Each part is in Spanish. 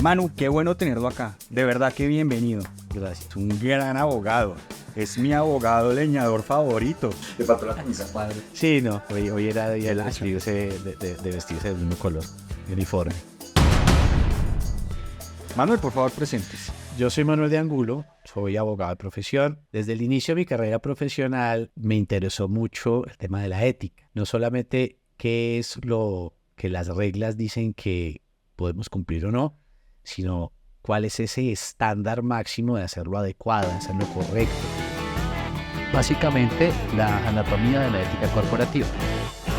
Manu, qué bueno tenerlo acá. De verdad que bienvenido. Gracias. Es un gran abogado. Es mi abogado leñador favorito. Te faltó la camisa, padre. Sí, no, hoy era día de vestirse del mismo color, uniforme. Manuel, por favor, preséntese. Yo soy Manuel de Angulo, soy abogado de profesión. Desde el inicio de mi carrera profesional me interesó mucho el tema de la ética. No solamente qué es lo que las reglas dicen que podemos cumplir o no, sino cuál es ese estándar máximo de hacerlo adecuado, de hacerlo correcto. Básicamente, la anatomía de la ética corporativa.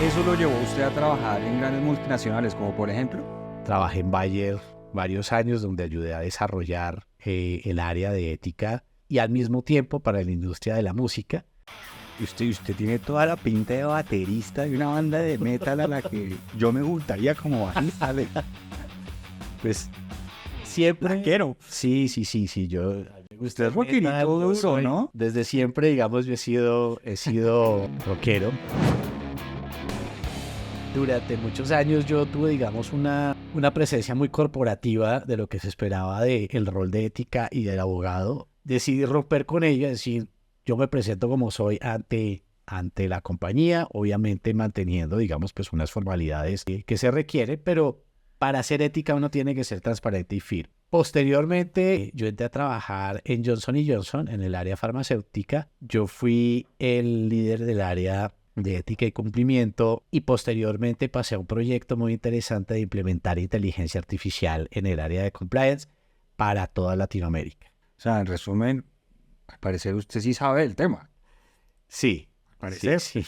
¿Eso lo llevó usted a trabajar en grandes multinacionales, como por ejemplo? Trabajé en Bayer varios años donde ayudé a desarrollar el área de ética y al mismo tiempo para la industria de la música. Usted tiene toda la pinta de baterista de una banda de metal a la que yo me gustaría como bajista. Pues siempre quiero. Sí, yo... Usted es rockerito duro, ¿no? Desde siempre, digamos, yo he sido rockero. Durante muchos años yo tuve, digamos, una presencia muy corporativa de lo que se esperaba del rol de ética y del abogado. Decidí romper con ello, es decir, yo me presento como soy ante la compañía, obviamente manteniendo, digamos, pues unas formalidades que se requiere, pero para hacer ética uno tiene que ser transparente y firme. Posteriormente, yo entré a trabajar en Johnson & Johnson, en el área farmacéutica. Yo fui el líder del área de ética y cumplimiento y posteriormente pasé a un proyecto muy interesante de implementar inteligencia artificial en el área de compliance para toda Latinoamérica. O sea, en resumen, al parecer usted sí sabe el tema. Sí. Sí.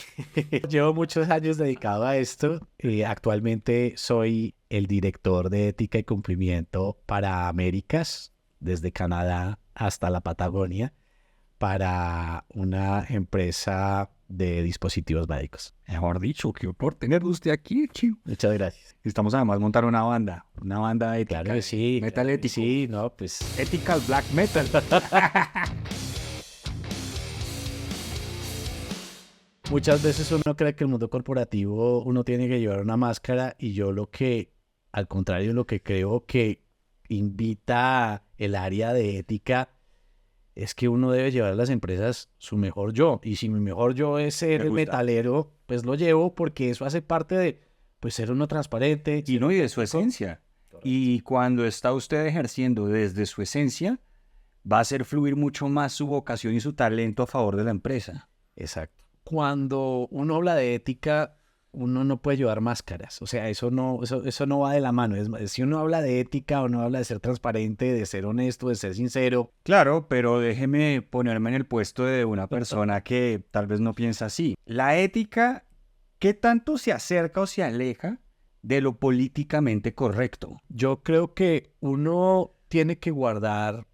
Llevo muchos años dedicado a esto. Actualmente soy el director de ética y cumplimiento para Américas, desde Canadá hasta la Patagonia, para una empresa de dispositivos médicos. Mejor dicho, qué por tenerlo usted aquí, chico. Muchas gracias. Estamos además montar una banda ética. Claro que sí. Metal ético. Sí, no, pues... Ethical Black Metal. Muchas veces uno cree que el mundo corporativo uno tiene que llevar una máscara y yo al contrario, lo que creo que invita el área de ética es que uno debe llevar a las empresas su mejor yo. Y si mi mejor yo es ser el metalero, pues lo llevo porque eso hace parte de pues ser uno transparente. Y de su esencia. Correcto. Y cuando está usted ejerciendo desde su esencia, va a hacer fluir mucho más su vocación y su talento a favor de la empresa. Exacto. Cuando uno habla de ética, uno no puede llevar máscaras. O sea, eso no va de la mano. Si uno habla de ética, uno habla de ser transparente, de ser honesto, de ser sincero. Claro, pero déjeme ponerme en el puesto de una persona que tal vez no piensa así. La ética, ¿qué tanto se acerca o se aleja de lo políticamente correcto? Yo creo que uno tiene que guardar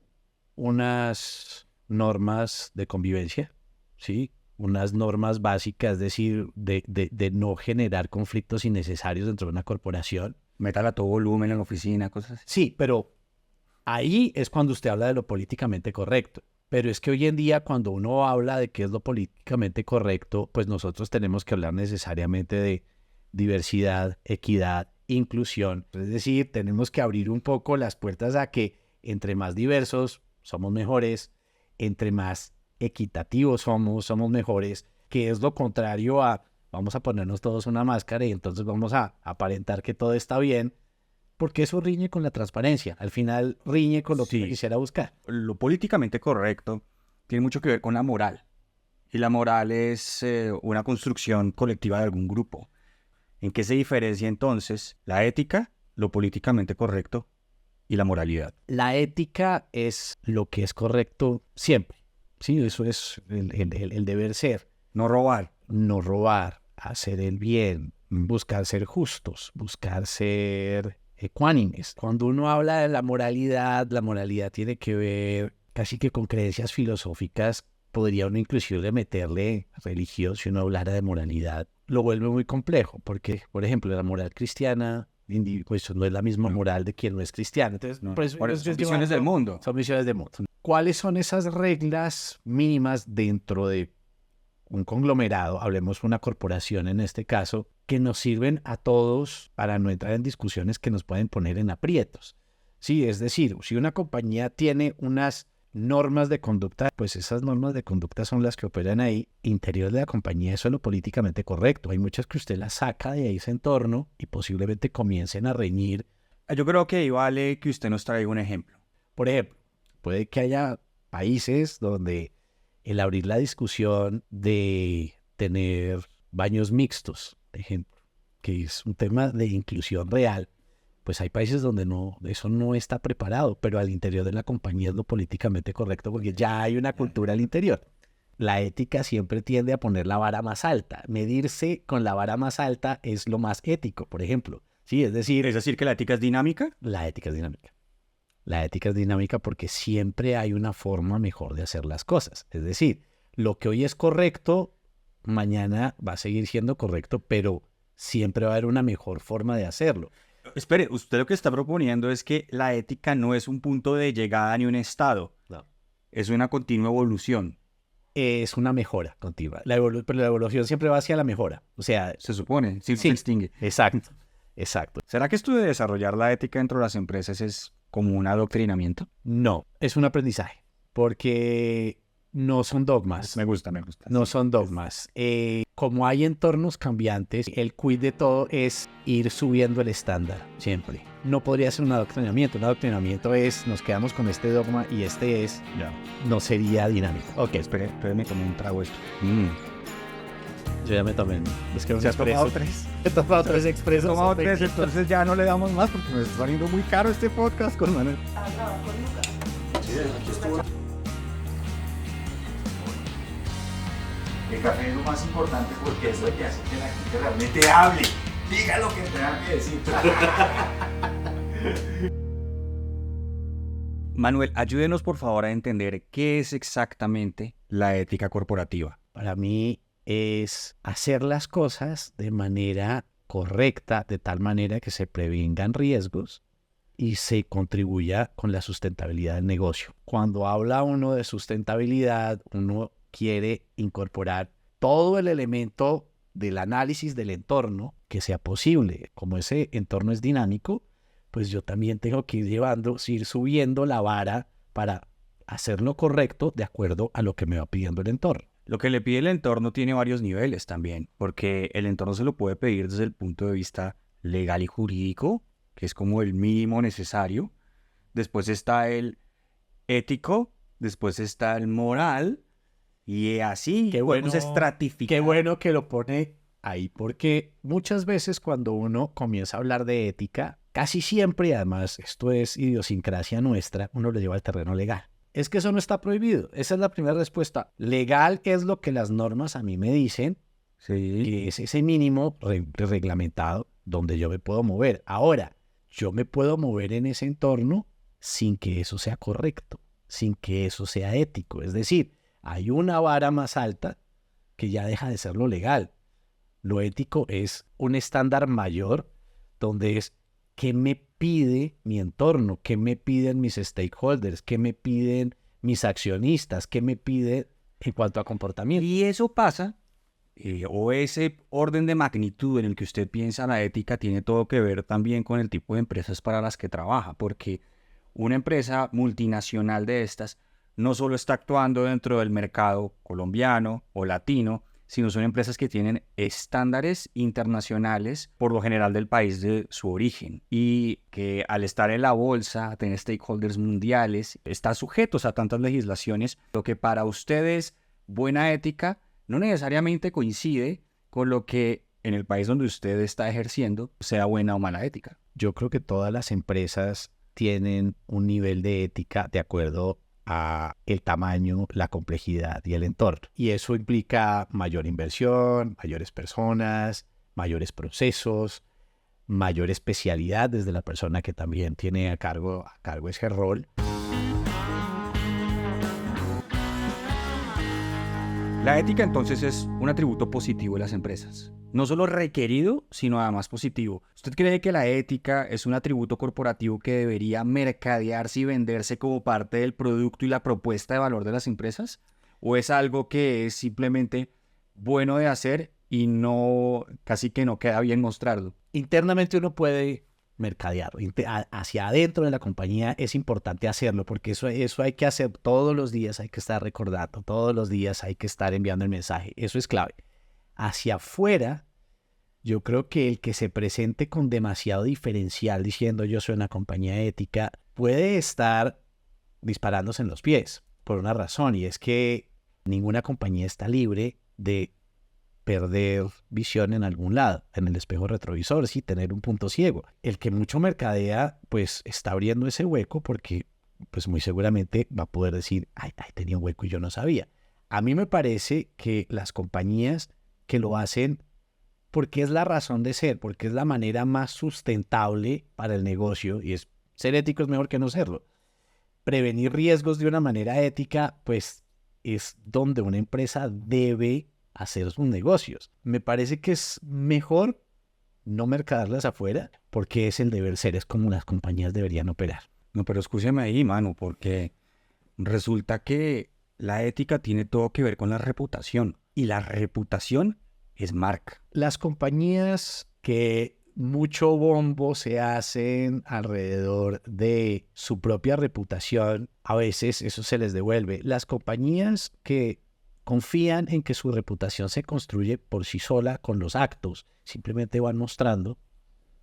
unas normas de convivencia, ¿sí? Unas normas básicas, es decir, de no generar conflictos innecesarios dentro de una corporación. Metal a todo volumen en la oficina, cosas así. Sí, pero ahí es cuando usted habla de lo políticamente correcto. Pero es que hoy en día cuando uno habla de qué es lo políticamente correcto, pues nosotros tenemos que hablar necesariamente de diversidad, equidad, inclusión. Es decir, tenemos que abrir un poco las puertas a que entre más diversos somos mejores, entre más equitativos somos mejores, que es lo contrario a vamos a ponernos todos una máscara y entonces vamos a aparentar que todo está bien, porque eso riñe con la transparencia, al final riñe con lo que quisiera buscar. Lo políticamente correcto tiene mucho que ver con la moral, y la moral es una construcción colectiva de algún grupo. ¿En qué se diferencia entonces la ética, lo políticamente correcto y la moralidad? La ética es lo que es correcto siempre. Sí, eso es el deber ser. No robar. No robar, hacer el bien, buscar ser justos, buscar ser ecuánimes. Cuando uno habla de la moralidad tiene que ver casi que con creencias filosóficas. Podría uno inclusive meterle religión si uno hablara de moralidad. Lo vuelve muy complejo porque, por ejemplo, la moral cristiana pues no es la misma moral de quien no es cristiano. Entonces, son visiones del mundo. Son visiones del mundo. ¿Cuáles son esas reglas mínimas dentro de un conglomerado, hablemos una corporación en este caso, que nos sirven a todos para no entrar en discusiones que nos pueden poner en aprietos? Sí, es decir, si una compañía tiene unas normas de conducta, pues esas normas de conducta son las que operan ahí. Interior de la compañía, eso es lo políticamente correcto. Hay muchas que usted las saca de ahí ese entorno y posiblemente comiencen a reñir. Yo creo que ahí vale que usted nos traiga un ejemplo. Por ejemplo, puede que haya países donde el abrir la discusión de tener baños mixtos, por ejemplo, que es un tema de inclusión real, pues hay países donde eso no está preparado, pero al interior de la compañía es lo políticamente correcto porque ya hay una cultura al interior. La ética siempre tiende a poner la vara más alta. Medirse con la vara más alta es lo más ético, por ejemplo. Sí, es decir, Que la ética es dinámica. la ética es dinámica. La ética es dinámica porque siempre hay una forma mejor de hacer las cosas. Es decir, lo que hoy es correcto, mañana va a seguir siendo correcto, pero siempre va a haber una mejor forma de hacerlo. Espere, usted lo que está proponiendo es que la ética no es un punto de llegada ni un estado. No. Es una continua evolución, Es una mejora continua. Pero la evolución siempre va hacia la mejora. O sea, se supone, si no Sí. se extingue. exacto, exacto. ¿Será que esto de desarrollar la ética dentro de las empresas es como un adoctrinamiento? No, es un aprendizaje, porque no son dogmas. Me gusta. No son dogmas. Como hay entornos cambiantes, el quid de todo es ir subiendo el estándar, siempre. No podría ser un adoctrinamiento. Un adoctrinamiento es, nos quedamos con este dogma y este es, Ya. no sería dinámico. Ok, Espere, me tomé un trago esto. yo ya me tomé. Es que un ¿Se has tomado expreso. tres? He tomado tres expresos. Entonces ya no le damos más porque me está saliendo muy caro este podcast con Manuel. El café es lo más importante porque es lo que hace que la gente realmente hable. Diga lo que tenga que decir. Manuel, ayúdenos por favor a entender qué es exactamente la ética corporativa. Para mí es hacer las cosas de manera correcta, de tal manera que se prevengan riesgos y se contribuya con la sustentabilidad del negocio. Cuando habla uno de sustentabilidad, uno quiere incorporar todo el elemento del análisis del entorno que sea posible. Como ese entorno es dinámico, pues yo también tengo que ir subiendo la vara para hacer lo correcto de acuerdo a lo que me va pidiendo el entorno. Lo que le pide el entorno tiene varios niveles también, porque el entorno se lo puede pedir desde el punto de vista legal y jurídico, que es como el mínimo necesario. Después está el ético, después está el moral, y así Qué podemos bueno, estratificar. Qué bueno que lo pone ahí, porque muchas veces cuando uno comienza a hablar de ética, casi siempre, y además esto es idiosincrasia nuestra, uno lo lleva al terreno legal. Es que eso no está prohibido. Esa es la primera respuesta. Legal es lo que las normas a mí me dicen, Sí. que es ese mínimo reglamentado donde yo me puedo mover. Ahora, yo me puedo mover en ese entorno sin que eso sea correcto, sin que eso sea ético. Es decir, hay una vara más alta que ya deja de ser lo legal. Lo ético es un estándar mayor donde es qué me pide mi entorno, qué me piden mis stakeholders, qué me piden mis accionistas, qué me piden en cuanto a comportamiento. Y eso pasa, o ese orden de magnitud en el que usted piensa la ética tiene todo que ver también con el tipo de empresas para las que trabaja, porque una empresa multinacional de estas no solo está actuando dentro del mercado colombiano o latino, sino son empresas que tienen estándares internacionales, por lo general del país de su origen, y que al estar en la bolsa, tener stakeholders mundiales, están sujetos a tantas legislaciones, lo que para ustedes buena ética no necesariamente coincide con lo que en el país donde usted está ejerciendo sea buena o mala ética. Yo creo que todas las empresas tienen un nivel de ética de acuerdo a el tamaño, la complejidad y el entorno. Y eso implica mayor inversión, mayores personas, mayores procesos, mayor especialidad desde la persona que también tiene a cargo ese rol. La ética entonces es un atributo positivo de las empresas. No solo requerido, sino además positivo. ¿Usted cree que la ética es un atributo corporativo que debería mercadearse y venderse como parte del producto y la propuesta de valor de las empresas? ¿O es algo que es simplemente bueno de hacer y no, casi que no queda bien mostrarlo? Internamente uno puede mercadear. Hacia adentro de la compañía es importante hacerlo, porque eso hay que hacer todos los días, hay que estar recordando, todos los días hay que estar enviando el mensaje. Eso es clave. Hacia afuera, yo creo que el que se presente con demasiado diferencial diciendo yo soy una compañía ética puede estar disparándose en los pies por una razón, y es que ninguna compañía está libre de perder visión en algún lado, en el espejo retrovisor, sí, tener un punto ciego. El que mucho mercadea, pues está abriendo ese hueco porque pues muy seguramente va a poder decir, ay, tenía un hueco y yo no sabía. A mí me parece que las compañías que lo hacen porque es la razón de ser, porque es la manera más sustentable para el negocio, y ser ético es mejor que no serlo. Prevenir riesgos de una manera ética, pues es donde una empresa debe hacer sus negocios. Me parece que es mejor no mercadarlas afuera, porque es el deber ser, es como las compañías deberían operar. No, pero escúcheme ahí, mano, porque resulta que la ética tiene todo que ver con la reputación, y la reputación es marca. Las compañías que mucho bombo se hacen alrededor de su propia reputación, a veces eso se les devuelve. Las compañías que confían en que su reputación se construye por sí sola con los actos, simplemente van mostrando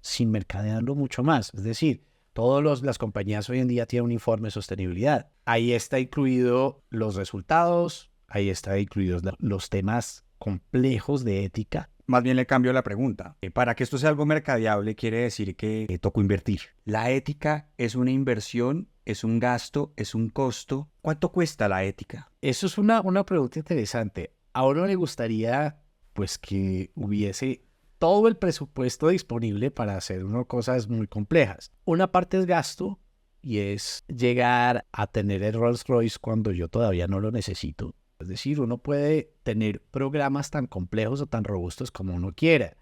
sin mercadearlo mucho más. Es decir, todas las compañías hoy en día tienen un informe de sostenibilidad. Ahí está incluido los resultados, ahí está incluidos los temas complejos de ética. Más bien le cambio la pregunta. Para que esto sea algo mercadeable, quiere decir que tocó invertir. La ética es una inversión, es un gasto, es un costo. ¿Cuánto cuesta la ética? Eso es una pregunta interesante. A uno le gustaría, pues, que hubiese todo el presupuesto disponible para hacer cosas muy complejas. Una parte es gasto y es llegar a tener el Rolls Royce cuando yo todavía no lo necesito. Es decir, uno puede tener programas tan complejos o tan robustos como uno quiera.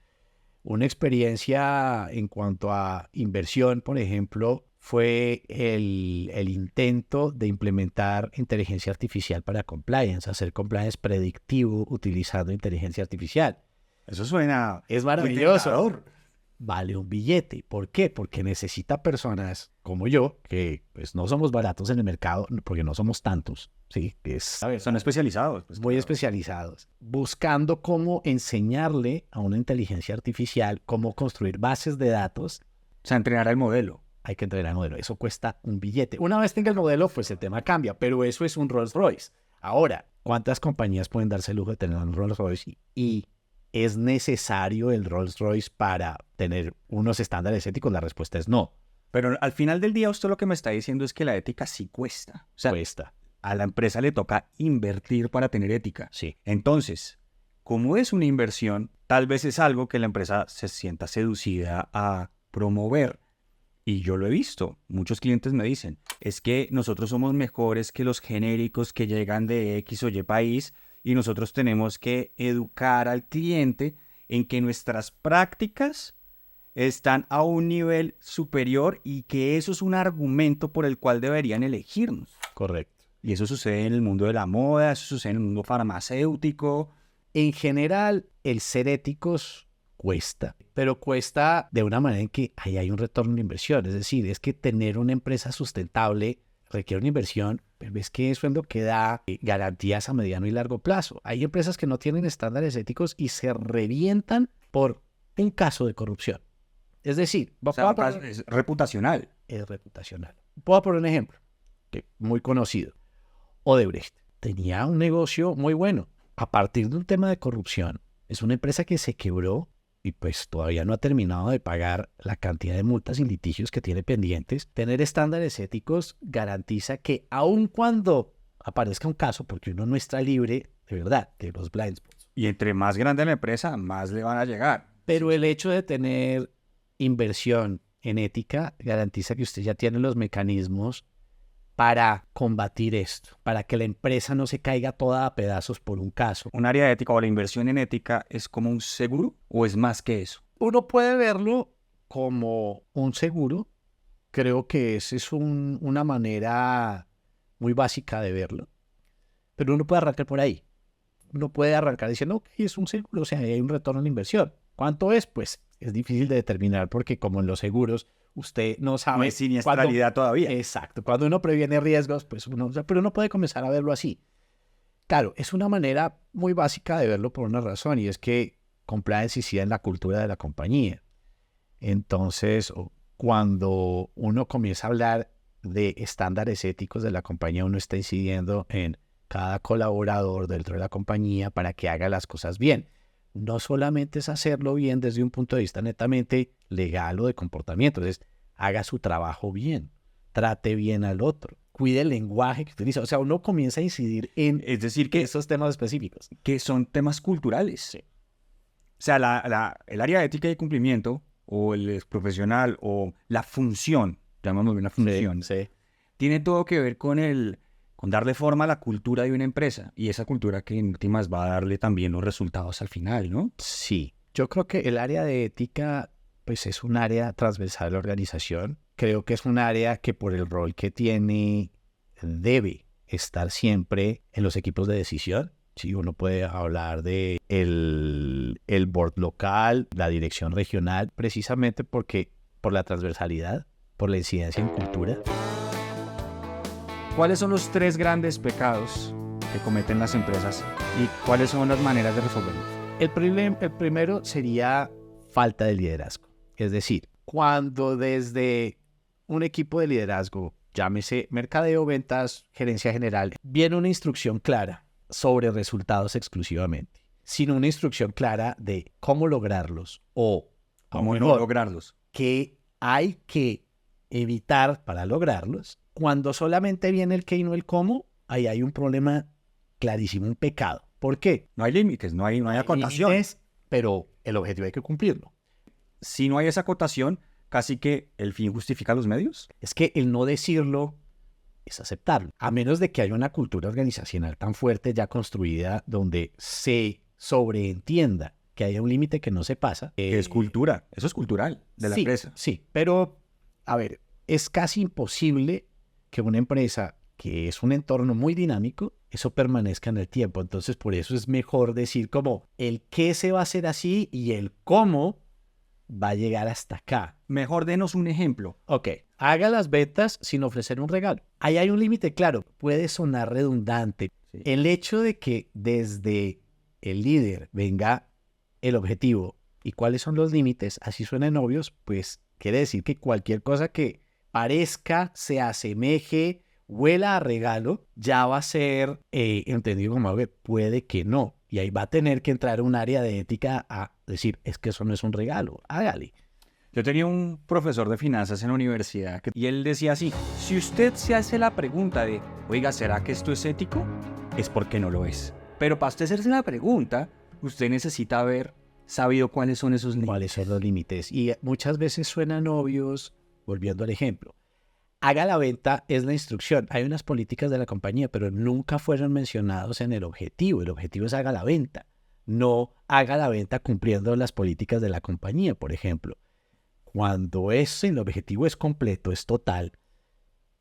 Una experiencia en cuanto a inversión, por ejemplo, fue el intento de implementar inteligencia artificial para compliance, hacer compliance predictivo utilizando inteligencia artificial. Eso suena... Es maravilloso. Vale un billete. ¿Por qué? Porque necesita personas como yo, que pues no somos baratos en el mercado, porque no somos tantos, ¿sí? Son especializados. Pues, muy especializados, buscando cómo enseñarle a una inteligencia artificial cómo construir bases de datos. O sea, entrenar al modelo. Hay que entrenar el modelo. Eso cuesta un billete. Una vez tenga el modelo, pues el tema cambia, pero eso es un Rolls Royce. Ahora, ¿cuántas compañías pueden darse el lujo de tener un Rolls Royce? Y ¿es necesario el Rolls Royce para tener unos estándares éticos? La respuesta es no. Pero al final del día usted lo que me está diciendo es que la ética sí cuesta. O sea, cuesta. A la empresa le toca invertir para tener ética. Sí. Entonces, como es una inversión, tal vez es algo que la empresa se sienta seducida a promover. Y yo lo he visto. Muchos clientes me dicen, es que nosotros somos mejores que los genéricos que llegan de X o Y país, y nosotros tenemos que educar al cliente en que nuestras prácticas están a un nivel superior y que eso es un argumento por el cual deberían elegirnos. Correcto. Y eso sucede en el mundo de la moda, eso sucede en el mundo farmacéutico. En general, el ser éticos cuesta, pero cuesta de una manera en que ahí hay un retorno de inversión. Es decir, es que tener una empresa sustentable requiere una inversión, pero es que eso es lo que da garantías a mediano y largo plazo. Hay empresas que no tienen estándares éticos y se revientan por un caso de corrupción. Es decir, es reputacional. Es reputacional. Puedo poner un ejemplo muy conocido. Odebrecht tenía un negocio muy bueno. A partir de un tema de corrupción, es una empresa que se quebró y pues todavía no ha terminado de pagar la cantidad de multas y litigios que tiene pendientes. Tener estándares éticos garantiza que aun cuando aparezca un caso, porque uno no está libre de verdad de los blind spots. Y entre más grande la empresa, más le van a llegar. Pero el hecho de tener inversión en ética garantiza que usted ya tiene los mecanismos para combatir esto, para que la empresa no se caiga toda a pedazos por un caso. ¿Un área de ética o la inversión en ética es como un seguro o es más que eso? Uno puede verlo como un seguro. Creo que esa es una manera muy básica de verlo. Pero uno puede arrancar por ahí. Uno puede arrancar diciendo, ok, es un seguro, o sea, hay un retorno a la inversión. ¿Cuánto es? Pues Es difícil de determinar porque como en los seguros, usted no No sabe hay siniestralidad todavía. Exacto. Cuando uno previene riesgos, pues pero uno puede comenzar a verlo así. Claro, es una manera muy básica de verlo por una razón, y es que compliance incide en la cultura de la compañía. Entonces, cuando uno comienza a hablar de estándares éticos de la compañía, uno está incidiendo en cada colaborador dentro de la compañía para que haga las cosas bien. No solamente es hacerlo bien desde un punto de vista netamente legal o de comportamiento, es haga su trabajo bien, trate bien al otro, cuide el lenguaje que utiliza. O sea, uno comienza a incidir en Es decir, que esos temas específicos. son temas culturales. Sí. O sea, el área de ética y cumplimiento, o el profesional, o la función, llamémoslo una función, Sí. tiene todo que ver con darle forma a la cultura de una empresa. Y esa cultura que en últimas va a darle también los resultados al final, ¿no? Sí, yo creo que el área de ética, pues es un área transversal de la organización. Creo que es un área que por el rol que tiene debe estar siempre en los equipos de decisión. Sí, uno puede hablar de el board local, la dirección regional, precisamente porque por la transversalidad, por la incidencia en cultura. ¿Cuáles son los 3 grandes pecados que cometen las empresas y cuáles son las maneras de resolverlos? El primero sería falta de liderazgo. Es decir, cuando desde un equipo de liderazgo, llámese mercadeo, ventas, gerencia general, viene una instrucción clara sobre resultados exclusivamente, sin una instrucción clara de cómo lograrlos o ¿Cómo no lograrlos? qué hay que evitar para lograrlos. Cuando solamente viene el qué y no el cómo, ahí hay un problema clarísimo, un pecado. ¿Por qué? No hay límites, no hay acotación. Límites, pero el objetivo hay que cumplirlo. Si no hay esa acotación, casi que el fin justifica los medios. Es que el no decirlo es aceptarlo, a menos de que haya una cultura organizacional tan fuerte ya construida donde se sobreentienda que haya un límite que no se pasa. Que es cultura, eso es cultural de la Sí, empresa. sí, pero a ver, es casi imposible que una empresa que es un entorno muy dinámico, eso permanezca en el tiempo. Entonces, por eso es mejor decir como el qué se va a hacer así y el cómo va a llegar hasta acá. Mejor denos un ejemplo. Ok, haga las ventas sin ofrecer un regalo. Ahí hay un límite, claro, puede sonar redundante. Sí. El hecho de que desde el líder venga el objetivo y cuáles son los límites, así suenan obvios, pues quiere decir que cualquier cosa que parezca, se asemeje, huela a regalo, ya va a ser entendido como algo que puede que no. Y ahí va a tener que entrar un área de ética a decir, es que eso no es un regalo, hágale. Yo tenía un profesor de finanzas en la universidad y él decía así, si usted se hace la pregunta de, oiga, ¿será que esto es ético? Es porque no lo es. Pero para usted hacerse la pregunta, usted necesita haber sabido cuáles son esos límites. ¿Cuáles son los límites? Y muchas veces suenan obvios, volviendo al ejemplo. Haga la venta es la instrucción. Hay unas políticas de la compañía, pero nunca fueron mencionados en el objetivo. El objetivo es haga la venta. No haga la venta cumpliendo las políticas de la compañía, por ejemplo. Cuando el objetivo es completo, es total,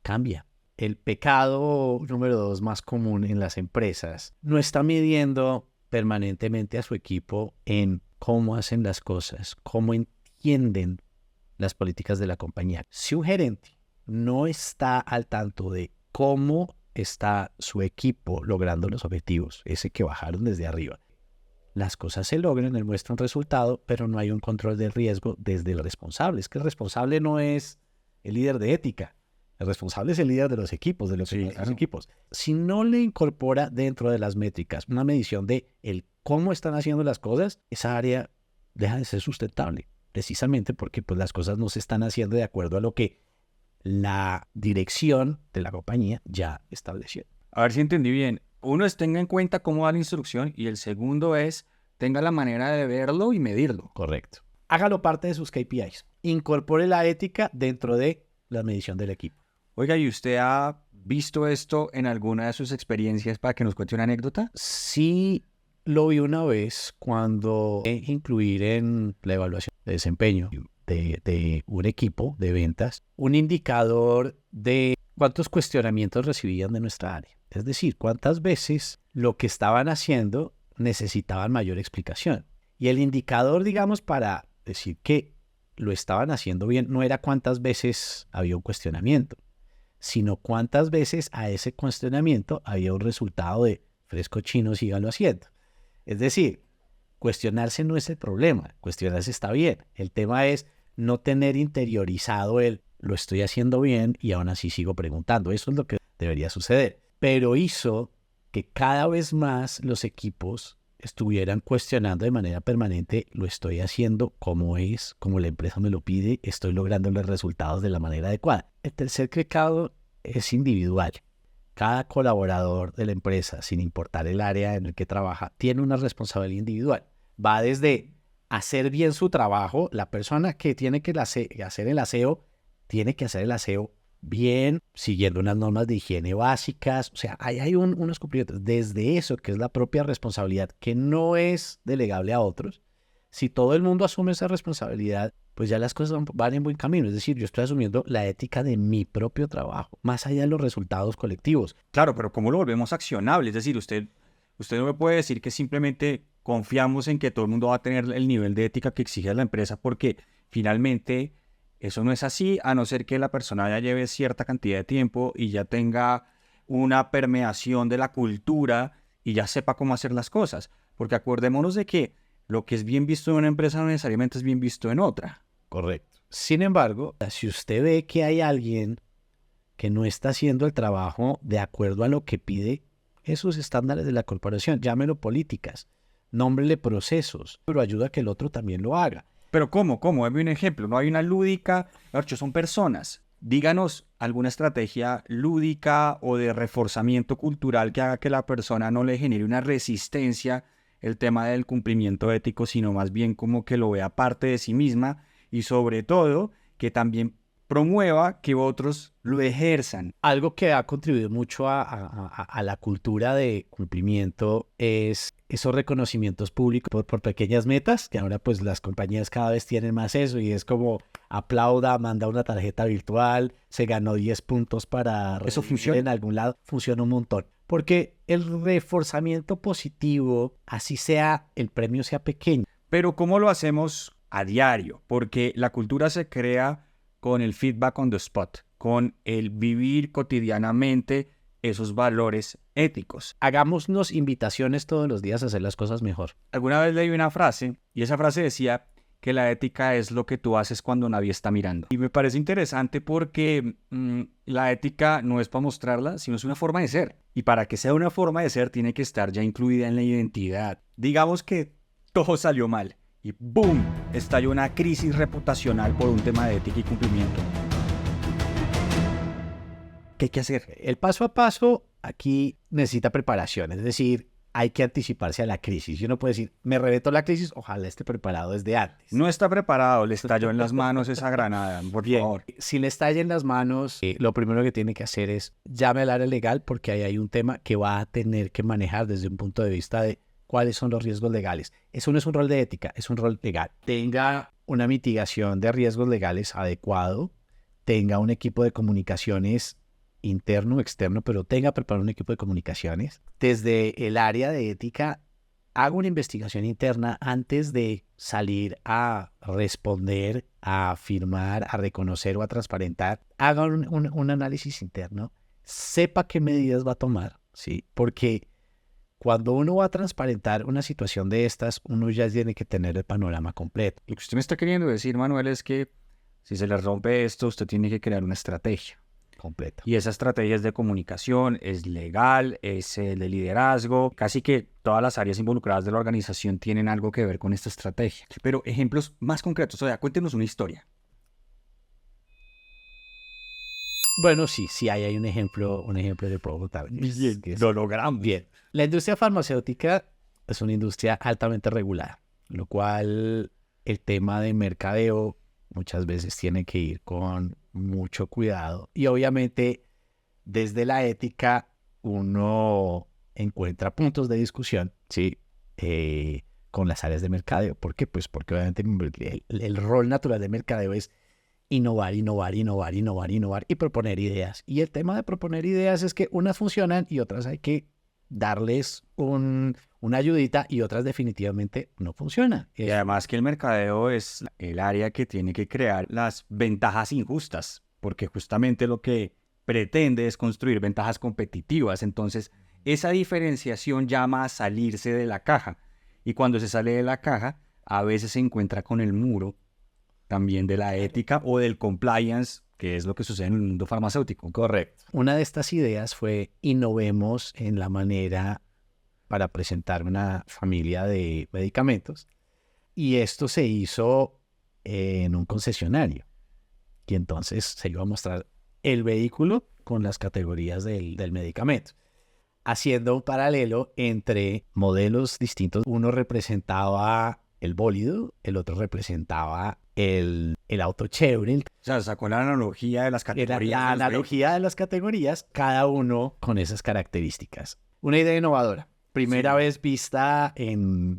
cambia. El pecado número 2 más común en las empresas no está midiendo permanentemente a su equipo en cómo hacen las cosas, cómo entienden las políticas de la compañía. Si un gerente no está al tanto de cómo está su equipo logrando los objetivos, ese que bajaron desde arriba, las cosas se logran, él muestra un resultado, pero no hay un control del riesgo desde el responsable. Es que el responsable no es el líder de ética. El responsable es el líder de los equipos, de los equipos. Si no le incorpora dentro de las métricas una medición de el cómo están haciendo las cosas, esa área deja de ser sustentable, precisamente porque pues, las cosas no se están haciendo de acuerdo a lo que la dirección de la compañía ya estableció. A ver si entendí bien. Uno es tenga en cuenta cómo da la instrucción y el segundo es tenga la manera de verlo y medirlo. Correcto. Hágalo parte de sus KPIs. Incorpore la ética dentro de la medición del equipo. Oiga, ¿y usted ha visto esto en alguna de sus experiencias para que nos cuente una anécdota? Sí, lo vi una vez cuando incluir en la evaluación de desempeño de un equipo de ventas un indicador de cuántos cuestionamientos recibían de nuestra área. Es decir, cuántas veces lo que estaban haciendo necesitaban mayor explicación. Y el indicador, digamos, para decir que lo estaban haciendo bien no era cuántas veces había un cuestionamiento, sino cuántas veces a ese cuestionamiento había un resultado de fresco chino, síganlo haciendo. Es decir, cuestionarse no es el problema, cuestionarse está bien. El tema es no tener interiorizado el lo estoy haciendo bien y aún así sigo preguntando. Eso es lo que debería suceder. Pero hizo que cada vez más los equipos estuvieran cuestionando de manera permanente, lo estoy haciendo como es, como la empresa me lo pide, estoy logrando los resultados de la manera adecuada. El tercer pecado es individual. Cada colaborador de la empresa, sin importar el área en el que trabaja, tiene una responsabilidad individual. Va desde hacer bien su trabajo, la persona que tiene que hacer el aseo, tiene que hacer el aseo bien, siguiendo unas normas de higiene básicas. O sea, hay unos cumplimientos. Desde eso, que es la propia responsabilidad, que no es delegable a otros, si todo el mundo asume esa responsabilidad, pues ya las cosas van en buen camino. Es decir, yo estoy asumiendo la ética de mi propio trabajo, más allá de los resultados colectivos. Claro, pero ¿cómo lo volvemos accionable? Es decir, usted no me puede decir que simplemente confiamos en que todo el mundo va a tener el nivel de ética que exige la empresa, porque finalmente eso no es así, a no ser que la persona ya lleve cierta cantidad de tiempo y ya tenga una permeación de la cultura y ya sepa cómo hacer las cosas. Porque acordémonos de que lo que es bien visto en una empresa no necesariamente es bien visto en otra. Correcto. Sin embargo, si usted ve que hay alguien que no está haciendo el trabajo de acuerdo a lo que pide esos estándares de la corporación, llámelo políticas, nómbrele procesos, pero ayuda a que el otro también lo haga. Pero ¿cómo? Dame un ejemplo. No hay una lúdica, son personas. Díganos alguna estrategia lúdica o de reforzamiento cultural que haga que la persona no le genere una resistencia el tema del cumplimiento ético, sino más bien como que lo vea parte de sí misma y sobre todo que también promueva que otros lo ejerzan. Algo que ha contribuido mucho a la cultura de cumplimiento es esos reconocimientos públicos por pequeñas metas, que ahora pues las compañías cada vez tienen más eso y es como aplauda, manda una tarjeta virtual, se ganó 10 puntos para ¿Eso funciona? en algún lado, funciona un montón. Porque el reforzamiento positivo, así sea, el premio sea pequeño. Pero ¿cómo lo hacemos a diario? Porque la cultura se crea con el feedback on the spot, con el vivir cotidianamente esos valores éticos. Hagámonos invitaciones todos los días a hacer las cosas mejor. Alguna vez leí una frase y esa frase decía que la ética es lo que tú haces cuando nadie está mirando. Y me parece interesante porque la ética no es para mostrarla, sino es una forma de ser. Y para que sea una forma de ser tiene que estar ya incluida en la identidad. Digamos que todo salió mal y ¡boom! Estalló una crisis reputacional por un tema de ética y cumplimiento. ¿Qué hay que hacer? El paso a paso aquí necesita preparación, es decir, hay que anticiparse a la crisis. Y uno puede decir, me revetó la crisis, ojalá esté preparado desde antes. No está preparado, le estalló en las manos esa granada, por favor. Si le estalla en las manos, lo primero que tiene que hacer es llame al área legal porque ahí hay un tema que va a tener que manejar desde un punto de vista de cuáles son los riesgos legales. Eso no es un rol de ética, es un rol legal. Tenga una mitigación de riesgos legales adecuado, tenga un equipo de comunicaciones interno, externo, pero tenga preparado un equipo de comunicaciones. Desde el área de ética, haga una investigación interna antes de salir a responder, a afirmar, a reconocer o a transparentar. Haga un análisis interno, sepa qué medidas va a tomar, ¿sí? Porque cuando uno va a transparentar una situación de estas, uno ya tiene que tener el panorama completo. Lo que usted me está queriendo decir, Manuel, es que si se le rompe esto, usted tiene que crear una estrategia. Completa. Y esa estrategia es de comunicación, es legal, es de liderazgo. Casi que todas las áreas involucradas de la organización tienen algo que ver con esta estrategia. Pero ejemplos más concretos, o sea, cuéntenos una historia. Bueno, sí, hay un ejemplo de prototipo. Bien, lo logramos. Bien. La industria farmacéutica es una industria altamente regulada, lo cual el tema de mercadeo muchas veces tiene que ir con mucho cuidado. Y obviamente, desde la ética, uno encuentra puntos de discusión, ¿sí? Con las áreas de mercadeo. ¿Por qué? Pues porque obviamente el rol natural de mercadeo es innovar y proponer ideas. Y el tema de proponer ideas es que unas funcionan y otras hay que darles un una ayudita y otras definitivamente no funcionan. Y además que el mercadeo es el área que tiene que crear las ventajas injustas, porque justamente lo que pretende es construir ventajas competitivas. Entonces, esa diferenciación llama a salirse de la caja. Y cuando se sale de la caja, a veces se encuentra con el muro también de la ética o del compliance, que es lo que sucede en el mundo farmacéutico. Correcto. Una de estas ideas fue innovemos en la manera para presentar una familia de medicamentos. Y esto se hizo en un concesionario. Y entonces se iba a mostrar el vehículo con las categorías del medicamento, haciendo un paralelo entre modelos distintos. Uno representaba el bólido, el otro representaba el auto chévere. O sea, sacó la analogía de las Era categorías. la de los analogía de las categorías, cada uno con esas características. Una idea innovadora. Primera vez vista en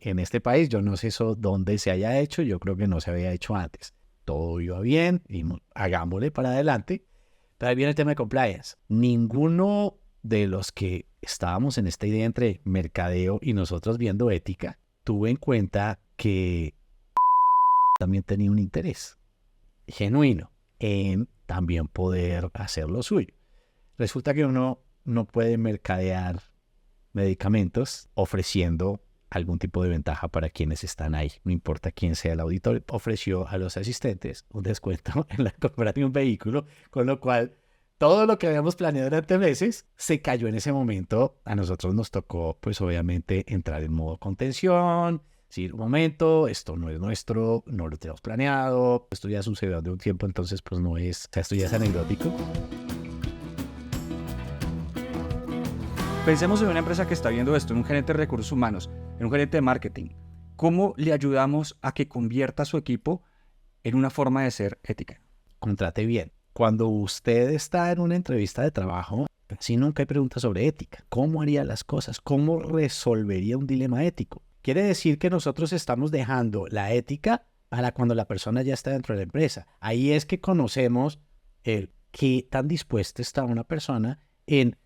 este país. Yo no sé eso dónde se haya hecho. Yo creo que no se había hecho antes. Todo iba bien y hagámosle para adelante. Pero ahí viene el tema de compliance. Ninguno de los que estábamos en esta idea entre mercadeo y nosotros viendo ética tuvo en cuenta que también tenía un interés genuino en también poder hacer lo suyo. Resulta que uno no puede mercadear medicamentos ofreciendo algún tipo de ventaja para quienes están ahí. No importa quién sea el auditor, ofreció a los asistentes un descuento en la compra de un vehículo, con lo cual todo lo que habíamos planeado durante meses se cayó en ese momento. A nosotros nos tocó, pues obviamente, entrar en modo contención, decir, un momento, esto no es nuestro, no lo tenemos planeado, esto ya sucedió de un tiempo, entonces pues no es, o sea, esto ya es anecdótico. Pensemos en una empresa que está viendo esto, en un gerente de recursos humanos, en un gerente de marketing. ¿Cómo le ayudamos a que convierta a su equipo en una forma de ser ética? Contrate bien. Cuando usted está en una entrevista de trabajo, casi nunca hay preguntas sobre ética. ¿Cómo haría las cosas? ¿Cómo resolvería un dilema ético? Quiere decir que nosotros estamos dejando la ética para cuando la persona ya está dentro de la empresa. Ahí es que conocemos el qué tan dispuesta está una persona en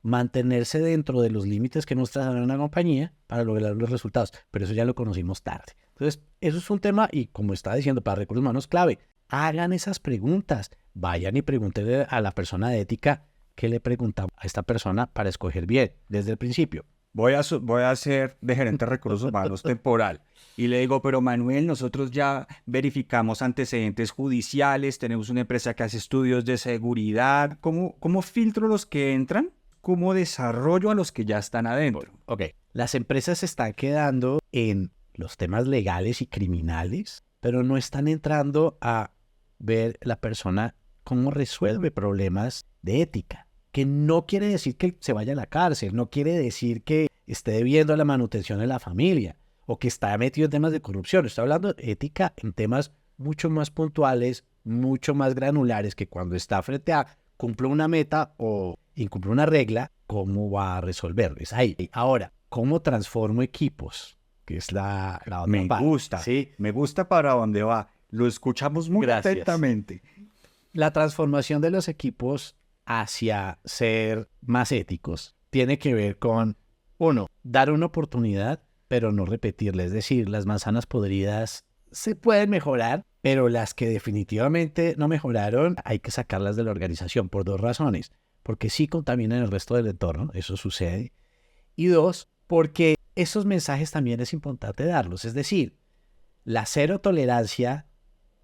mantenerse dentro de los límites que nos trae una compañía para lograr los resultados. Pero eso ya lo conocimos tarde. Entonces, eso es un tema y como estaba diciendo, para recursos humanos clave. Hagan esas preguntas. Vayan y pregúntenle a la persona de ética qué le preguntamos a esta persona para escoger bien desde el principio. Voy a ser de gerente de recursos humanos temporal. Y le digo, pero Manuel, nosotros ya verificamos antecedentes judiciales, tenemos una empresa que hace estudios de seguridad. ¿Cómo filtro los que entran? ¿Cómo desarrollo a los que ya están adentro? Ok, las empresas se están quedando en los temas legales y criminales, pero no están entrando a ver la persona cómo resuelve problemas de ética. Que no quiere decir que se vaya a la cárcel, no quiere decir que esté debiendo la manutención de la familia o que está metido en temas de corrupción. Estoy hablando de ética en temas mucho más puntuales, mucho más granulares, que cuando está frente a cumplo una meta o incumplo una regla, ¿cómo va a resolverlo? Es ahí. Ahora, ¿cómo transformo equipos? Que es la otra Me parte. gusta, ¿Sí? me gusta para dónde va. Lo escuchamos muy Gracias. atentamente. La transformación de los equipos hacia ser más éticos tiene que ver con, uno, dar una oportunidad, pero no repetirla. Es decir, las manzanas podridas se pueden mejorar, pero las que definitivamente no mejoraron, hay que sacarlas de la organización por dos razones. Porque sí contaminan el resto del entorno, eso sucede. Y dos, porque esos mensajes también es importante darlos. Es decir, la cero tolerancia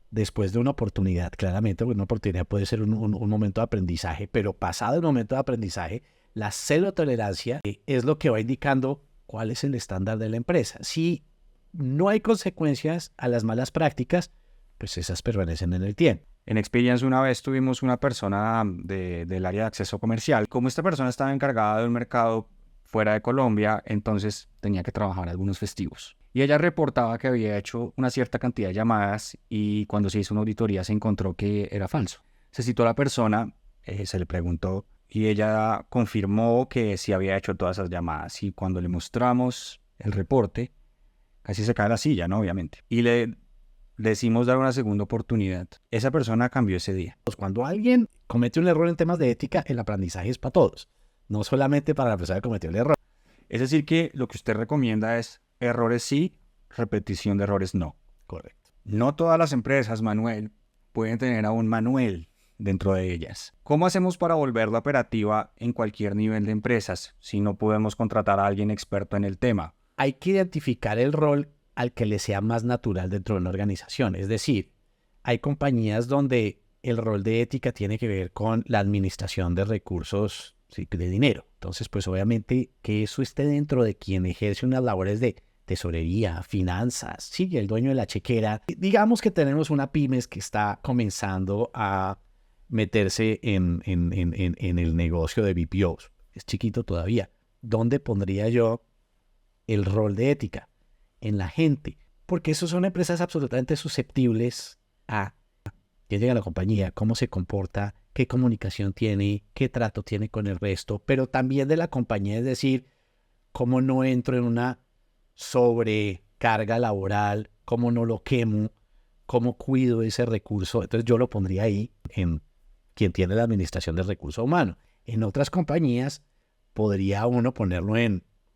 después de una oportunidad, claramente, porque una oportunidad puede ser un momento de aprendizaje, pero pasado el momento de aprendizaje, la cero tolerancia es lo que va indicando cuál es el estándar de la empresa. Si no hay consecuencias a las malas prácticas, pues esas permanecen en el tiempo. En Experience una vez tuvimos una persona del área de acceso comercial. Como esta persona estaba encargada de un mercado fuera de Colombia, entonces tenía que trabajar algunos festivos. Y ella reportaba que había hecho una cierta cantidad de llamadas y cuando se hizo una auditoría se encontró que era falso. Se citó a la persona, se le preguntó y ella confirmó que sí había hecho todas esas llamadas. Y cuando le mostramos el reporte, casi se cae la silla, ¿no? Obviamente. Y le decimos dar una segunda oportunidad. Esa persona cambió ese día. Cuando alguien comete un error en temas de ética, el aprendizaje es para todos, no solamente para la persona que cometió el error. Es decir, que lo que usted recomienda es errores sí, repetición de errores no. Correcto. No todas las empresas, Manuel, pueden tener a un Manuel dentro de ellas. ¿Cómo hacemos para volverla operativa en cualquier nivel de empresas si no podemos contratar a alguien experto en el tema? Hay que identificar el rol al que le sea más natural dentro de una organización. Es decir, hay compañías donde el rol de ética tiene que ver con la administración de recursos, sí, de dinero. Entonces, pues obviamente que eso esté dentro de quien ejerce unas labores de tesorería, finanzas, sí, el dueño de la chequera. Digamos que tenemos una pymes que está comenzando a meterse en el negocio de BPOs. Es chiquito todavía. ¿Dónde pondría yo el rol de ética? En la gente. Porque esas son empresas absolutamente susceptibles a quién llega a la compañía, cómo se comporta, qué comunicación tiene, qué trato tiene con el resto, pero también de la compañía, es decir, cómo no entro en una sobrecarga laboral, cómo no lo quemo, cómo cuido ese recurso. Entonces yo lo pondría ahí en quien tiene la administración del recurso humano. En otras compañías podría uno ponerlo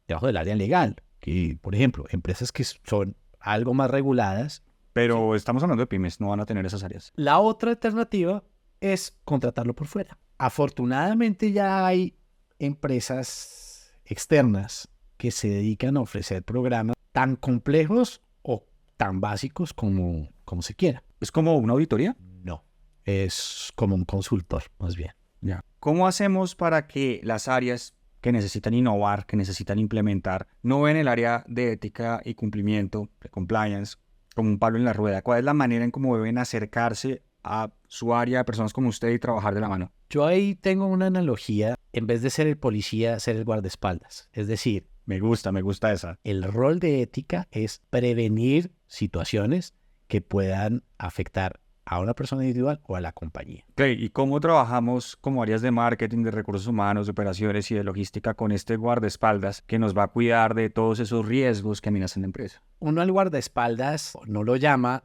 debajo del área legal, que por ejemplo, empresas que son algo más reguladas. Pero estamos hablando de pymes, no van a tener esas áreas. La otra alternativa es contratarlo por fuera. Afortunadamente ya hay empresas externas que se dedican a ofrecer programas tan complejos o tan básicos como se quiera. ¿Es como una auditoría? No, es como un consultor, más bien. Ya. ¿Cómo hacemos para que las áreas que necesitan innovar, que necesitan implementar, no ven el área de ética y cumplimiento, de compliance, como un palo en la rueda? ¿Cuál es la manera en cómo deben acercarse a su área de personas como usted y trabajar de la mano? Yo ahí tengo una analogía, en vez de ser el policía, ser el guardaespaldas. Es decir, Me gusta esa. el rol de ética es prevenir situaciones que puedan afectar a una persona individual o a la compañía. Ok, ¿y cómo trabajamos como áreas de marketing, de recursos humanos, de operaciones y de logística con este guardaespaldas que nos va a cuidar de todos esos riesgos que amenazan la empresa? Uno al guardaespaldas no lo llama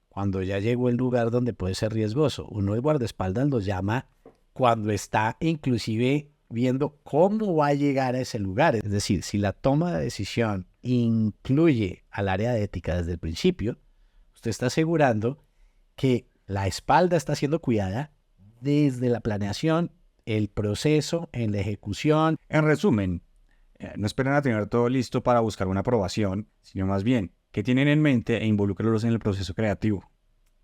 cuando ya llegó el lugar donde puede ser riesgoso. Uno al guardaespaldas lo llama cuando está inclusive viendo cómo va a llegar a ese lugar. Es decir, si la toma de decisión incluye al área de ética desde el principio, usted está asegurando que la espalda está siendo cuidada desde la planeación, el proceso, en la ejecución. En resumen, no esperen a tener todo listo para buscar una aprobación, sino más bien, ¿qué tienen en mente e involúcralos en el proceso creativo?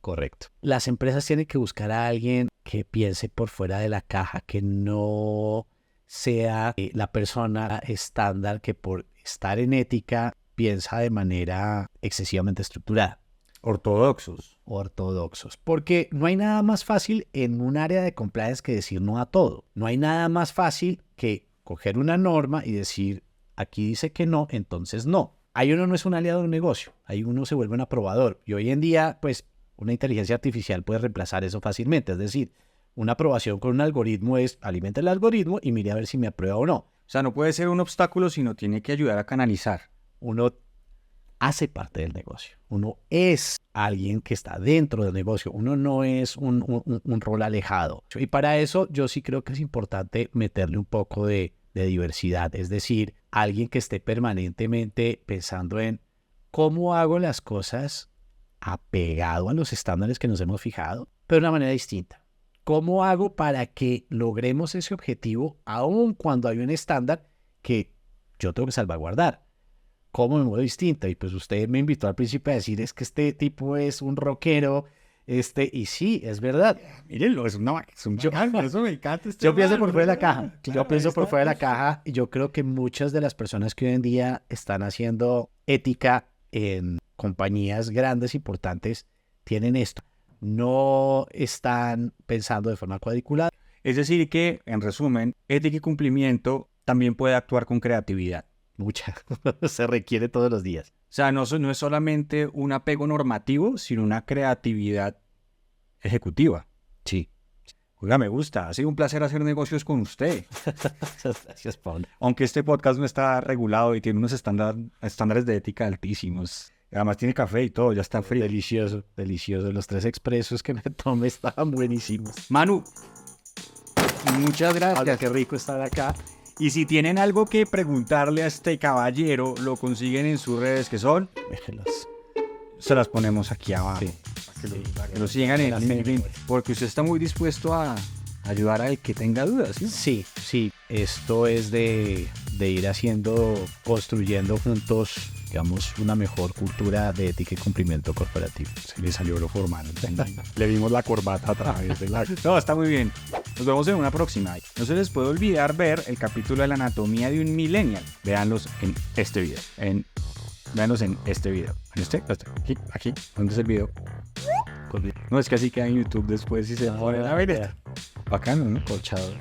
Correcto. Las empresas tienen que buscar a alguien que piense por fuera de la caja, que no sea la persona estándar que por estar en ética piensa de manera excesivamente estructurada. Ortodoxos. Ortodoxos. Porque no hay nada más fácil en un área de compliance que decir no a todo. No hay nada más fácil que coger una norma y decir aquí dice que no, entonces no. Ahí uno no es un aliado de un negocio, ahí uno se vuelve un aprobador. Y hoy en día, pues, una inteligencia artificial puede reemplazar eso fácilmente. Es decir, una aprobación con un algoritmo es alimenta el algoritmo y mire a ver si me aprueba o no. O sea, no puede ser un obstáculo, sino tiene que ayudar a canalizar. Uno hace parte del negocio. Uno es alguien que está dentro del negocio. Uno no es un rol alejado. Y para eso yo sí creo que es importante meterle un poco de diversidad. Es decir, alguien que esté permanentemente pensando en cómo hago las cosas apegado a los estándares que nos hemos fijado, pero de una manera distinta. ¿Cómo hago para que logremos ese objetivo aun cuando hay un estándar que yo tengo que salvaguardar? ¿Cómo me muevo distinto? Y pues usted me invitó al principio a decir es que este tipo es un rockero, y sí, es verdad. Mírenlo, es un eso me encanta. Yo pienso por fuera de la caja. Yo pienso por fuera de la caja y yo creo que muchas de las personas que hoy en día están haciendo ética en compañías grandes, importantes, tienen esto. No están pensando de forma cuadriculada. Es decir que, en resumen, ética y cumplimiento también puede actuar con creatividad. Mucha. Se requiere todos los días. O sea, no es solamente un apego normativo, sino una creatividad ejecutiva. Sí. Oiga, me gusta. Ha sido un placer hacer negocios con usted. Gracias, Pablo. Aunque este podcast no está regulado y tiene unos estándares de ética altísimos. Además tiene café y todo, ya está frío. Delicioso, delicioso. Los 3 expresos que me tomé estaban buenísimos. Manu, muchas gracias. Pablo, qué rico estar acá. Y si tienen algo que preguntarle a este caballero, lo consiguen en sus redes, que son, Déjelos. se las ponemos aquí abajo. Sí. Para que lo sigan en Las LinkedIn, tengo. porque usted está muy dispuesto a ayudar al que tenga dudas, ¿sí? Sí, sí. Esto es de ir construyendo juntos, digamos, una mejor cultura de ética y cumplimiento corporativo. Se le salió lo formal. Le vimos la corbata a través de la... No, está muy bien. Nos vemos en una próxima. No se les puede olvidar ver el capítulo de la anatomía de un millennial. Véanlos en este video. Véanlos en este video. ¿En este? Aquí. ¿Dónde es el video? No, es que así queda en YouTube después y se pone a ver esto. Bacano, ¿no? Colchador.